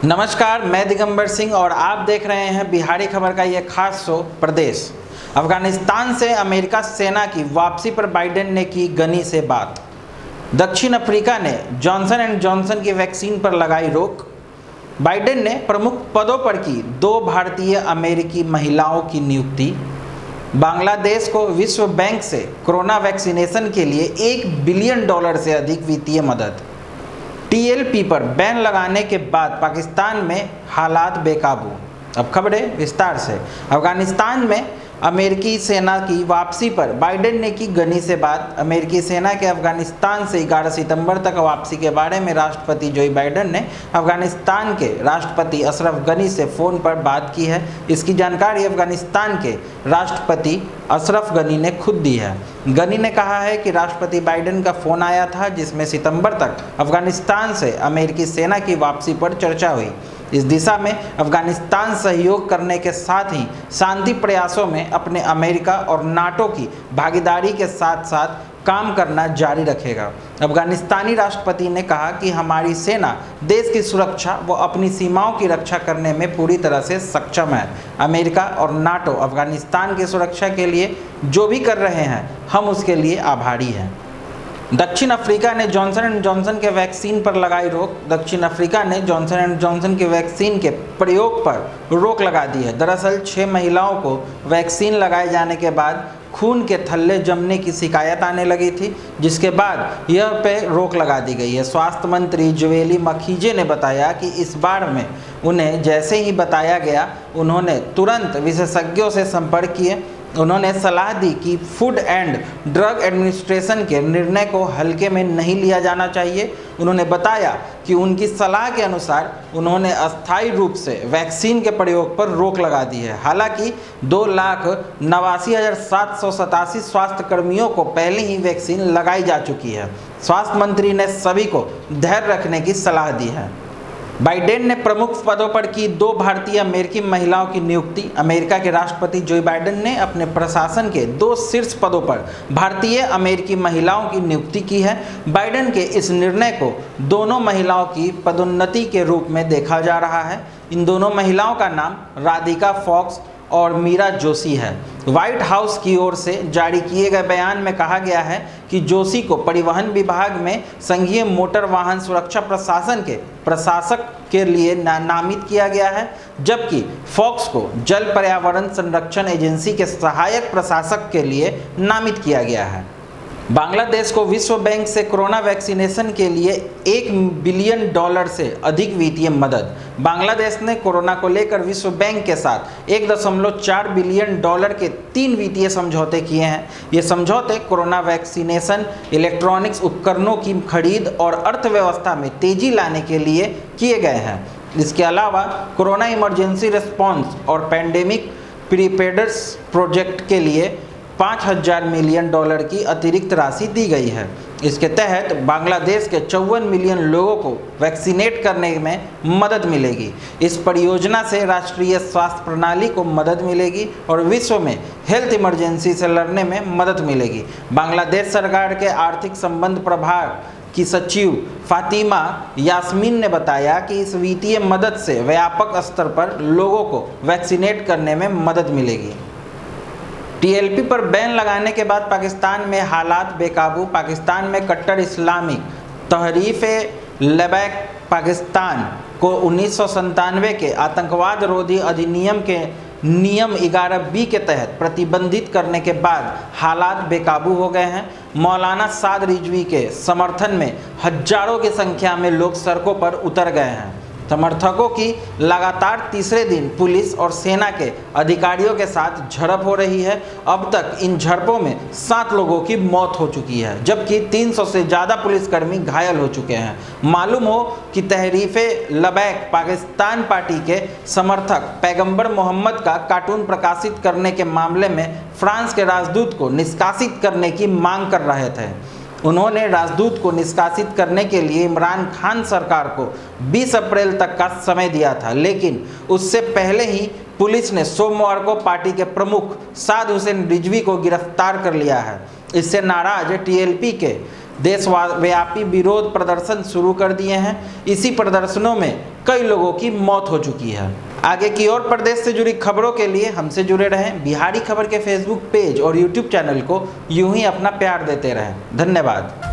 नमस्कार, मैं दिगंबर सिंह और आप देख रहे हैं बिहारी खबर का ये खास शो प्रदेश। अफगानिस्तान से अमेरिका सेना की वापसी पर बाइडेन ने की गनी से बात। दक्षिण अफ्रीका ने जॉनसन एंड जॉनसन की वैक्सीन पर लगाई रोक। बाइडेन ने प्रमुख पदों पर की 2 भारतीय अमेरिकी महिलाओं की नियुक्ति। बांग्लादेश को विश्व बैंक से कोरोना वैक्सीनेशन के लिए $1 बिलियन से अधिक वित्तीय मदद। टीएलपी पर बैन लगाने के बाद पाकिस्तान में हालात बेकाबू। अब खबरें विस्तार से। अफगानिस्तान में अमेरिकी सेना की वापसी पर बाइडेन ने की गनी से बात। अमेरिकी सेना के अफगानिस्तान से 11 सितंबर तक वापसी के बारे में राष्ट्रपति जो बाइडेन ने अफगानिस्तान के राष्ट्रपति अशरफ गनी से फ़ोन पर बात की है। इसकी जानकारी अफगानिस्तान के राष्ट्रपति अशरफ गनी ने खुद दी है। गनी ने कहा है कि राष्ट्रपति बाइडेन का फ़ोन आया था जिसमें सितंबर तक अफगानिस्तान से अमेरिकी सेना की वापसी पर चर्चा हुई। इस दिशा में अफगानिस्तान सहयोग करने के साथ ही शांति प्रयासों में अपने अमेरिका और नाटो की भागीदारी के साथ साथ काम करना जारी रखेगा। अफगानिस्तानी राष्ट्रपति ने कहा कि हमारी सेना देश की सुरक्षा व अपनी सीमाओं की रक्षा करने में पूरी तरह से सक्षम है। अमेरिका और नाटो अफगानिस्तान की सुरक्षा के लिए जो भी कर रहे हैं, हम उसके लिए आभारी हैं। दक्षिण अफ्रीका ने जॉनसन एंड जॉनसन के वैक्सीन पर लगाई रोक। दक्षिण अफ्रीका ने जॉनसन एंड जॉनसन के वैक्सीन के प्रयोग पर रोक लगा दी है। दरअसल 6 महिलाओं को वैक्सीन लगाए जाने के बाद खून के थल्ले जमने की शिकायत आने लगी थी, जिसके बाद यह पे रोक लगा दी गई है। स्वास्थ्य मंत्री जुवेली मखीजे ने बताया कि इस बार में उन्हें जैसे ही बताया गया, उन्होंने तुरंत विशेषज्ञों से संपर्क किए। उन्होंने सलाह दी कि फूड एंड ड्रग एडमिनिस्ट्रेशन के निर्णय को हल्के में नहीं लिया जाना चाहिए। उन्होंने बताया कि उनकी सलाह के अनुसार उन्होंने अस्थायी रूप से वैक्सीन के प्रयोग पर रोक लगा दी है। हालांकि 2,89,787 स्वास्थ्य कर्मियों को पहले ही वैक्सीन लगाई जा चुकी है। स्वास्थ्य मंत्री ने सभी को धैर्य रखने की सलाह दी है। बाइडेन ने प्रमुख पदों पर की 2 भारतीय अमेरिकी महिलाओं की नियुक्ति। अमेरिका के राष्ट्रपति जो बाइडेन ने अपने प्रशासन के 2 शीर्ष पदों पर भारतीय अमेरिकी महिलाओं की नियुक्ति की है। बाइडेन के इस निर्णय को दोनों महिलाओं की पदोन्नति के रूप में देखा जा रहा है। इन दोनों महिलाओं का नाम राधिका फॉक्स और मीरा जोशी है। व्हाइट हाउस की ओर से जारी किए गए बयान में कहा गया है कि जोशी को परिवहन विभाग में संघीय मोटर वाहन सुरक्षा प्रशासन के प्रशासक के लिए नामित किया गया है, जबकि फॉक्स को जल पर्यावरण संरक्षण एजेंसी के सहायक प्रशासक के लिए नामित किया गया है। बांग्लादेश को विश्व बैंक से कोरोना वैक्सीनेशन के लिए $1 बिलियन से अधिक वित्तीय मदद। बांग्लादेश ने कोरोना को लेकर विश्व बैंक के साथ $1.4 बिलियन के 3 वित्तीय समझौते किए हैं। ये समझौते कोरोना वैक्सीनेशन, इलेक्ट्रॉनिक्स उपकरणों की खरीद और अर्थव्यवस्था में तेजी लाने के लिए किए गए हैं। इसके अलावा कोरोना इमरजेंसी रिस्पॉन्स और पैंडेमिक प्रिपेयर्डनेस प्रोजेक्ट के लिए $5,000 मिलियन की अतिरिक्त राशि दी गई है। इसके तहत बांग्लादेश के 54 मिलियन लोगों को वैक्सीनेट करने में मदद मिलेगी। इस परियोजना से राष्ट्रीय स्वास्थ्य प्रणाली को मदद मिलेगी और विश्व में हेल्थ इमरजेंसी से लड़ने में मदद मिलेगी। बांग्लादेश सरकार के आर्थिक संबंध प्रभाग की सचिव फातिमा यास्मीन ने बताया कि इस वित्तीय मदद से व्यापक स्तर पर लोगों को वैक्सीनेट करने में मदद मिलेगी। टीएलपी पर बैन लगाने के बाद पाकिस्तान में हालात बेकाबू। पाकिस्तान में कट्टर इस्लामिक तहरीक-ए-लबैक पाकिस्तान को 1997 के आतंकवाद रोधी अधिनियम के नियम 11B के तहत प्रतिबंधित करने के बाद हालात बेकाबू हो गए हैं। मौलाना साद रिजवी के समर्थन में हजारों की संख्या में लोग सड़कों पर उतर गए हैं। समर्थकों की लगातार तीसरे दिन पुलिस और सेना के अधिकारियों के साथ झड़प हो रही है। अब तक इन झड़पों में 7 लोगों की मौत हो चुकी है, जबकि 300 से ज़्यादा पुलिसकर्मी घायल हो चुके हैं। मालूम हो कि तहरीक-ए-लबैक पाकिस्तान पार्टी के समर्थक पैगंबर मोहम्मद का कार्टून प्रकाशित करने के मामले में फ्रांस के राजदूत को निष्कासित करने की मांग कर रहे थे। उन्होंने राजदूत को निष्कासित करने के लिए इमरान खान सरकार को 20 अप्रैल तक का समय दिया था, लेकिन उससे पहले ही पुलिस ने सोमवार को पार्टी के प्रमुख साद हुसैन रिजवी को गिरफ्तार कर लिया है। इससे नाराज टीएलपी के देशव्यापी विरोध प्रदर्शन शुरू कर दिए हैं। इसी प्रदर्शनों में कई लोगों की मौत हो चुकी है। आगे की और प्रदेश से जुड़ी खबरों के लिए हमसे जुड़े रहें। बिहारी खबर के फेसबुक पेज और यूट्यूब चैनल को यूं ही अपना प्यार देते रहें। धन्यवाद।